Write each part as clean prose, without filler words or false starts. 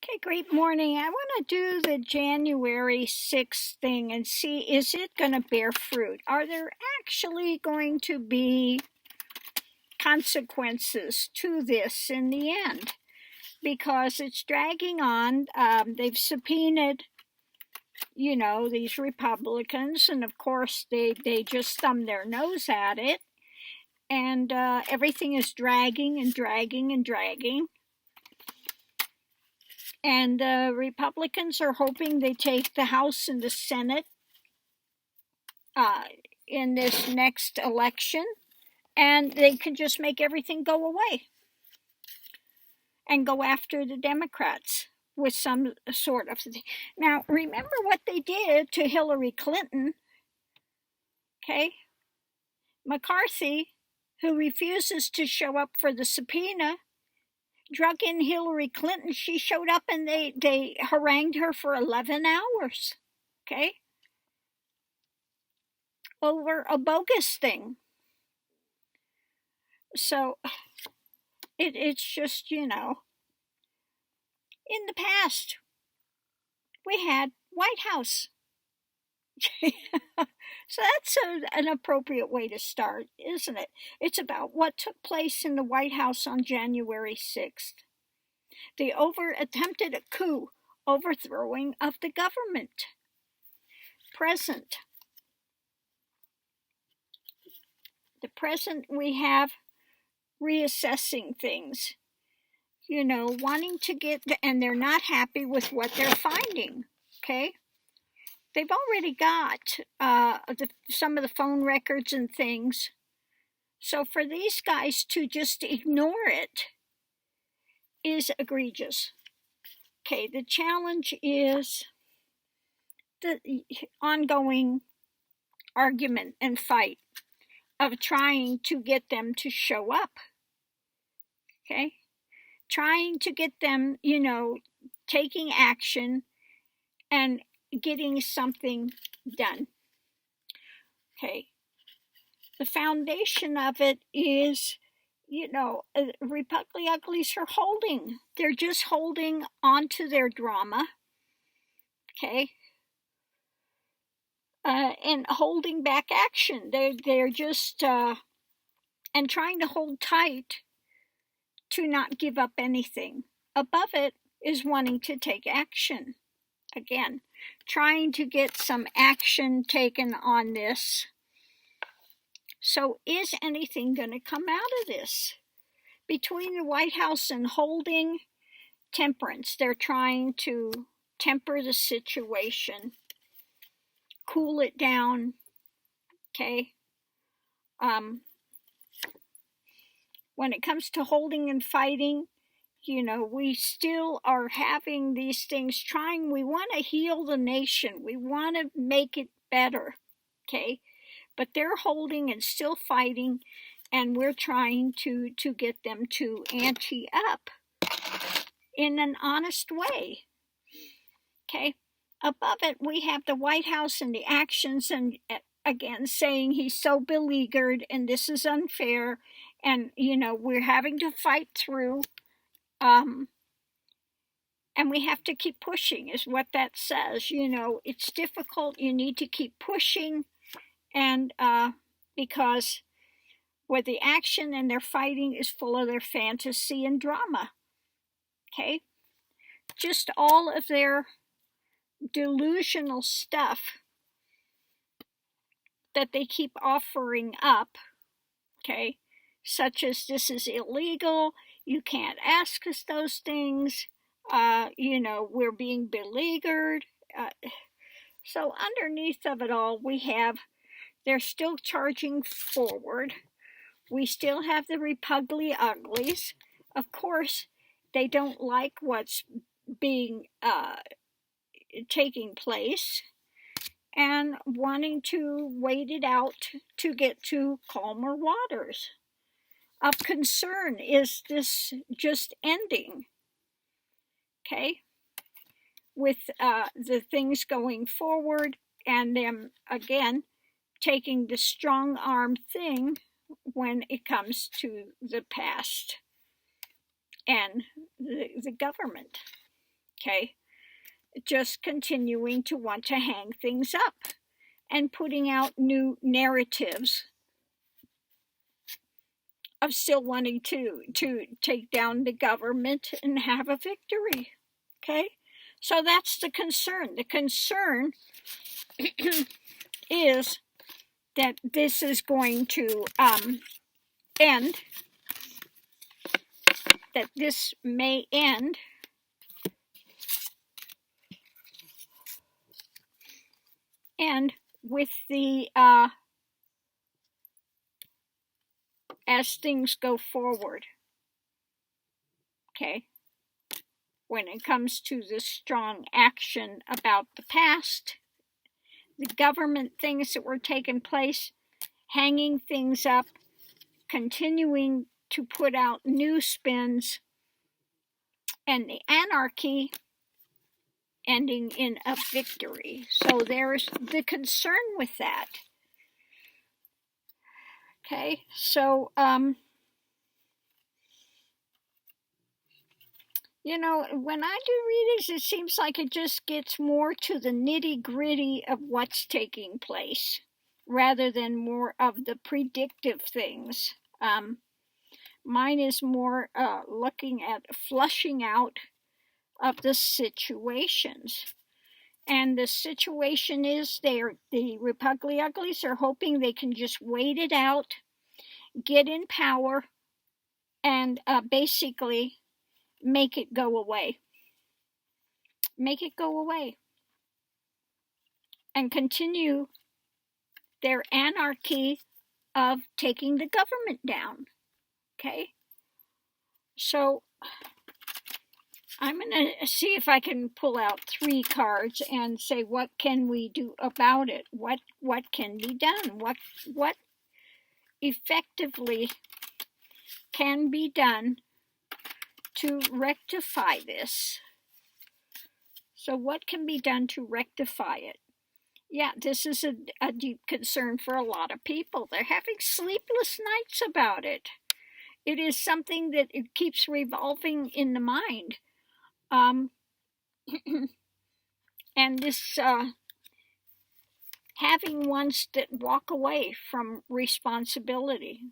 Okay, great morning. I want to do the January 6th thing and see, is it going to bear fruit? Are there actually going to be consequences to this in the end? Because it's dragging on. They've subpoenaed, these Republicans, and of course they just thumb their nose at it. And everything is dragging and dragging and dragging. And the Republicans are hoping they take the House and the Senate in this next election, and they can just make everything go away and go after the Democrats with some sort of thing. Now, remember what they did to Hillary Clinton, okay? McCarthy, who refuses to show up for the subpoena, drug in Hillary Clinton. She showed up and they harangued her for 11 hours, okay? Over a bogus thing. So it's just, in the past, we had White House. So that's an appropriate way to start, isn't it? It's about what took place in the White House on January 6th. The attempted coup, overthrowing of the government. Present. The present, we have reassessing things, wanting to get, and they're not happy with what they're finding, okay? They've already got some of the phone records and things. So for these guys to just ignore it is egregious. Okay, the challenge is the ongoing argument and fight of trying to get them to show up. Okay? Trying to get them, taking action and getting something done. Okay. The foundation of it is, Republican Uglies are holding. They're just holding onto their drama. Okay. And holding back action. They're just, and trying to hold tight to not give up anything. Above it is wanting to take action. Again, trying to get some action taken on this. So is anything going to come out of this? Between the White House and holding, temperance. They're trying to temper the situation, cool it down, okay? When it comes to holding and fighting, we still are having these things trying. We want to heal the nation. We want to make it better, okay? But they're holding and still fighting, and we're trying to get them to ante up in an honest way, okay? Above it, we have the White House and the actions, and again, saying he's so beleaguered, and this is unfair, and, we're having to fight through. And we have to keep pushing is what that says. It's difficult. You need to keep pushing. And because where the action and their fighting is full of their fantasy and drama. Okay? Just all of their delusional stuff that they keep offering up. Okay? Such as this is illegal. You can't ask us those things. We're being beleaguered. So underneath of it all, we have, they're still charging forward. We still have the Republican Uglies. Of course, they don't like what's taking place and wanting to wait it out to get to calmer waters. Of concern, is this just ending? Okay, with the things going forward and them again taking the strong arm thing when it comes to the past and the government. okay? Just continuing to want to hang things up and putting out new narratives of still wanting to take down the government and have a victory, okay? So that's the concern. The concern is that this is going to end, that this may end and with the as things go forward, okay, when it comes to this strong action about the past, the government things that were taking place, hanging things up, continuing to put out new spins, and the anarchy ending in a victory. So there's the concern with that. Okay, so you know, when I do readings, it seems like it just gets more to the nitty-gritty of what's taking place rather than more of the predictive things. Mine is more looking at flushing out of the situations. And the situation is the Repugly Uglies are hoping they can just wait it out, get in power, and basically make it go away. Make it go away. And continue their anarchy of taking the government down. Okay? So I'm going to see if I can pull out 3 cards and say, what can we do about it? What can be done? What effectively can be done to rectify this? So what can be done to rectify it? Yeah, this is a deep concern for a lot of people. They're having sleepless nights about it. It is something that it keeps revolving in the mind. And this having ones that walk away from responsibility.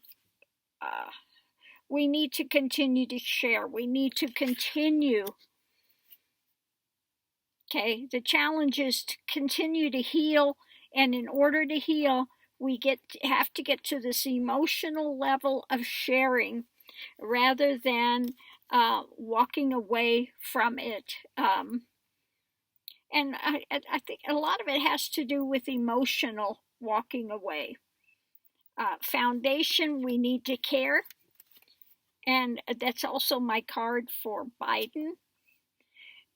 We need to continue to share. We need to continue. Okay, the challenge is to continue to heal, and in order to heal, we have to get to this emotional level of sharing rather than walking away from it. And I think a lot of it has to do with emotional walking away. Foundation, we need to care. And that's also my card for Biden.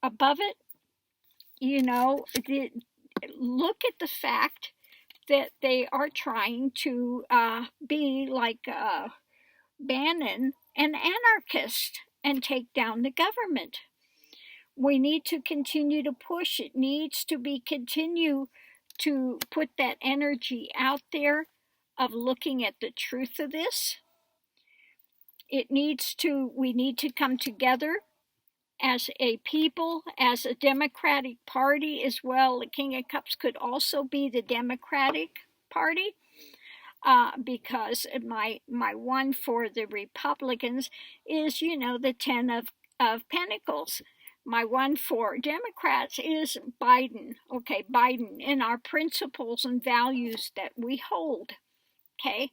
Above it, you know, look at the fact that they are trying to be like Bannon, an anarchist, and take down the government. We need to continue to push. It needs to be continue to put that energy out there of looking at the truth of this. We need to come together as a people, as a Democratic Party as well. The King of Cups could also be the Democratic Party. Because my one for the Republicans is, you know, the 10 of Pentacles. My one for Democrats is Biden. Okay, Biden, in our principles and values that we hold. Okay,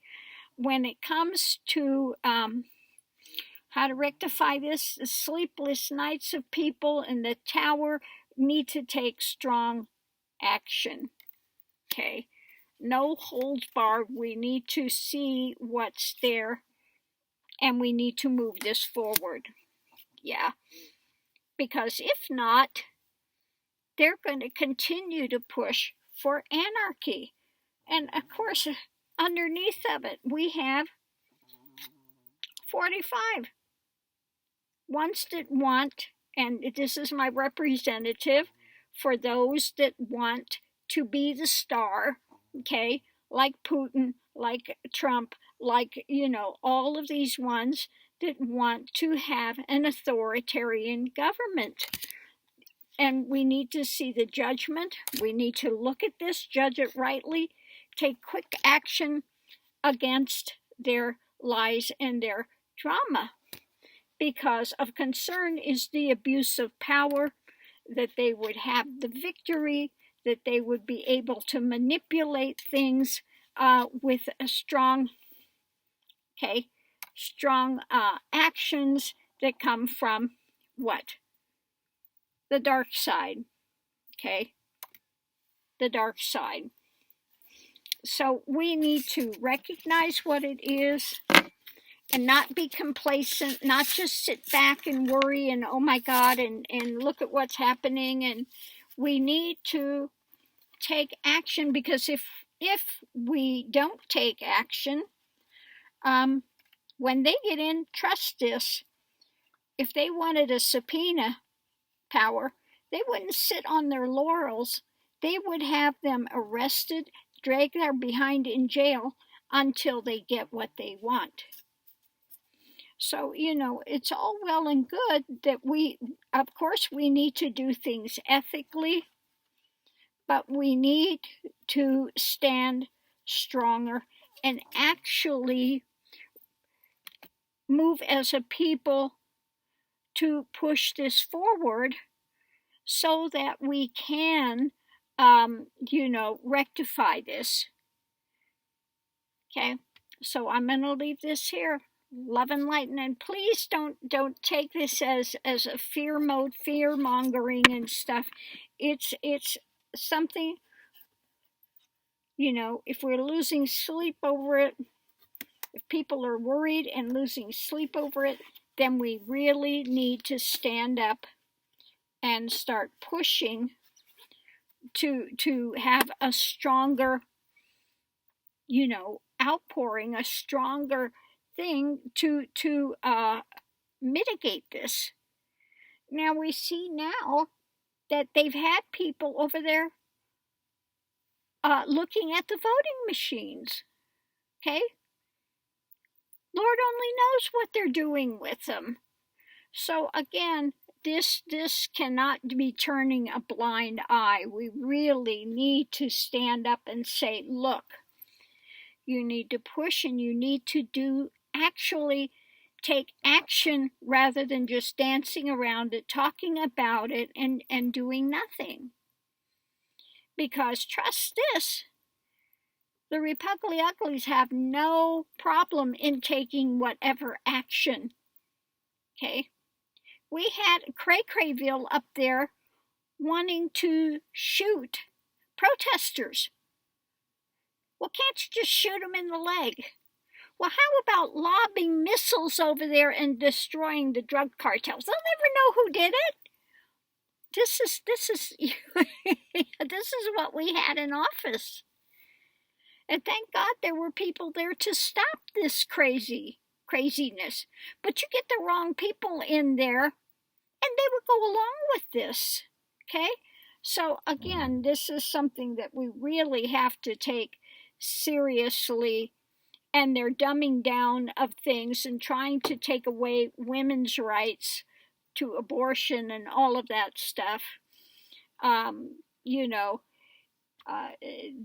when it comes to how to rectify this, the sleepless nights of people in the tower need to take strong action. Okay, no holds barred. We need to see what's there, and we need to move this forward. Yeah, because if not, they're going to continue to push for anarchy. And of course, underneath of it, we have 45 ones that want, and this is my representative for those that want to be the star, okay, like Putin, like Trump, like, you know, all of these ones that want to have an authoritarian government. And we need to see the judgment. We need to look at this, judge it rightly, take quick action against their lies and their drama. Because of concern is the abuse of power, that they would have the victory, that they would be able to manipulate things with a strong actions that come from what? The dark side, the dark side. So we need to recognize what it is and not be complacent, not just sit back and worry and oh my God and look at what's happening. And we need to take action, because if we don't take action, when they get in, trust this, if they wanted a subpoena power, they wouldn't sit on their laurels. They would have them arrested, drag their behind in jail until they get what they want. So, it's all well and good that of course, we need to do things ethically, but we need to stand stronger and actually move as a people to push this forward so that we can, rectify this. Okay, so I'm going to leave this here. Love and light, and please don't take this as a fear mongering and stuff. It's something, if we're losing sleep over it, if people are worried and losing sleep over it, then we really need to stand up and start pushing to have a stronger, outpouring, a stronger thing to mitigate this. Now we see now that they've had people over there looking at the voting machines. Okay? Lord only knows what they're doing with them. So again, this cannot be turning a blind eye. We really need to stand up and say, look, you need to push and you need to actually take action rather than just dancing around it, talking about it, and doing nothing. Because trust this, the Republic Uglies have no problem in taking whatever action. Okay? We had Cray Crayville up there wanting to shoot protesters. Well, can't you just shoot them in the leg? Well, how about lobbing missiles over there and destroying the drug cartels? They'll never know who did it. This is this is what we had in office. And thank God there were people there to stop this craziness. But you get the wrong people in there, and they would go along with this. Okay? So again, this is something that we really have to take seriously, and they're dumbing down of things and trying to take away women's rights to abortion and all of that stuff.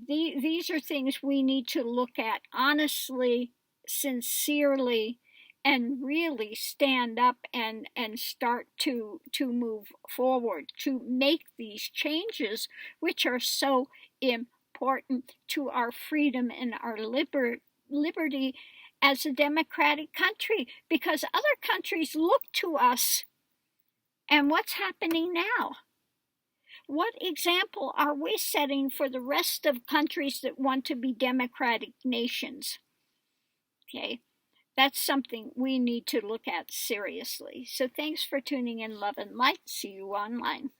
These are things we need to look at honestly, sincerely, and really stand up and start to move forward, to make these changes, which are so important to our freedom and our liberty as a democratic country, because other countries look to us. And what's happening now? What example are we setting for the rest of countries that want to be democratic nations? Okay, that's something we need to look at seriously. So thanks for tuning in, love and light. See you online.